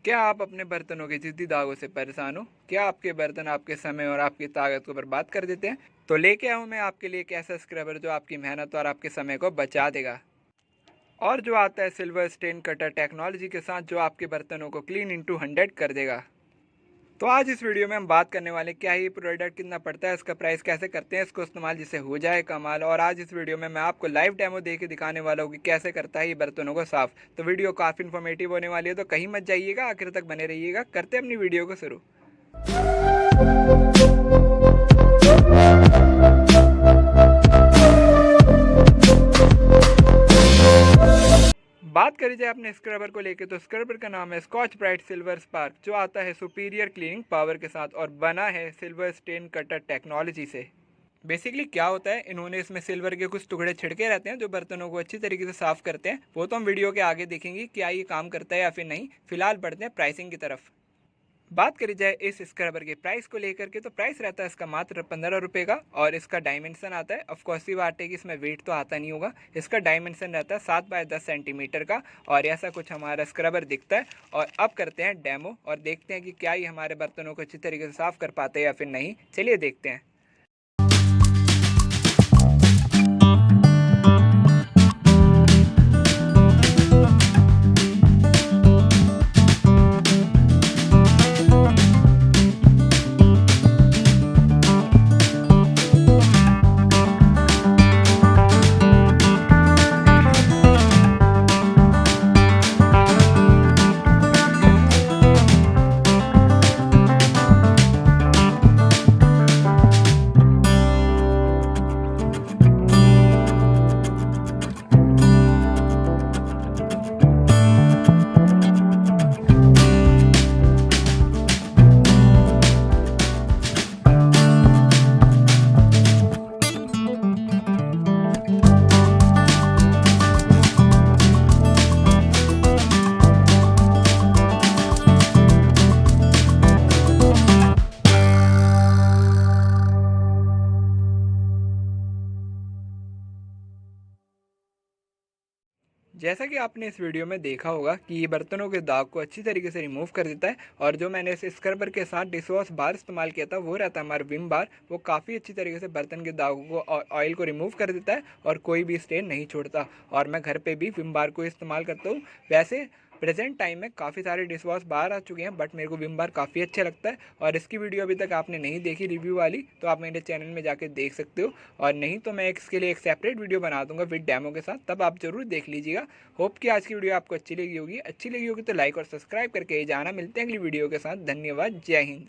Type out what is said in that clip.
क्या आप अपने बर्तनों के ज़िद्दी दागों से परेशान हो? क्या आपके बर्तन आपके समय और आपकी ताकत को बर्बाद कर देते हैं? तो लेके आऊँ मैं आपके लिए एक ऐसा स्क्रबर जो आपकी मेहनत और आपके समय को बचा देगा। और जो आता है सिल्वर स्टेन कटर टेक्नोलॉजी के साथ, जो आपके बर्तनों को क्लीन इनटू 100 कर देगा। तो आज इस वीडियो में हम बात करने वाले क्या है ये प्रोडक्ट, कितना पड़ता है, इसका प्राइस कैसे करते हैं इसको इस्तेमाल जिससे हो जाए कमाल। और आज इस वीडियो में मैं आपको लाइव डेमो दे के दिखाने वाला हूँ कि कैसे करता है ये बर्तनों को साफ। तो वीडियो काफ़ी इन्फॉर्मेटिव होने वाली है, तो कहीं मत जाइएगा, आखिर तक बने रहिएगा। करते हैं अपनी वीडियो को शुरू। बात करी जाए अपने स्क्रबर को लेके, तो स्क्रबर का नाम है स्कॉच ब्राइट सिल्वर स्पार्क, जो आता है सुपीरियर क्लीनिंग पावर के साथ और बना है सिल्वर स्टेन कटर टेक्नोलॉजी से। बेसिकली क्या होता है, इन्होंने इसमें सिल्वर के कुछ टुकड़े छिड़के रहते हैं जो बर्तनों को अच्छी तरीके से साफ करते हैं। वो तो हम वीडियो के आगे देखेंगे क्या ये काम करता है या फिर नहीं। फिलहाल बढ़ते हैं प्राइसिंग की तरफ। बात करी जाए इस स्क्रबर के प्राइस को लेकर के, तो प्राइस रहता है इसका मात्र 15 रुपये का। और इसका डायमेंशन आता है, ऑफकोर्स ही बात है कि इसमें वेट तो आता नहीं होगा। इसका डायमेंशन रहता है 7 बाय 10 सेंटीमीटर का। और ऐसा कुछ हमारा स्क्रबर दिखता है। और अब करते हैं डेमो और देखते हैं कि क्या ये हमारे बर्तनों को अच्छी तरीके से साफ कर पाते हैं या फिर नहीं। चलिए देखते हैं। जैसा कि आपने इस वीडियो में देखा होगा कि ये बर्तनों के दाग को अच्छी तरीके से रिमूव कर देता है। और जो मैंने इस स्क्रबर के साथ डिश वॉश बार इस्तेमाल किया था वो रहता है हमारा विम बार। वो काफ़ी अच्छी तरीके से बर्तन के दागों को और ऑयल को रिमूव कर देता है और कोई भी स्टेन नहीं छोड़ता। और मैं घर पे भी विम बार को इस्तेमाल करता हूँ। वैसे प्रेजेंट टाइम में काफ़ी सारे डिश वॉश बार आ चुके हैं, बट मेरे को विम बार काफ़ी अच्छा लगता है। और इसकी वीडियो अभी तक आपने नहीं देखी रिव्यू वाली, तो आप मेरे चैनल में जाकर देख सकते हो। और नहीं तो मैं इसके लिए एक सेपरेट वीडियो बना दूंगा विद डेमो के साथ, तब आप जरूर देख लीजिएगा। होप कि आज की वीडियो आपको अच्छी लगी होगी तो लाइक और सब्सक्राइब करके जाना। मिलते हैं अगली वीडियो के साथ। धन्यवाद। जय हिंद।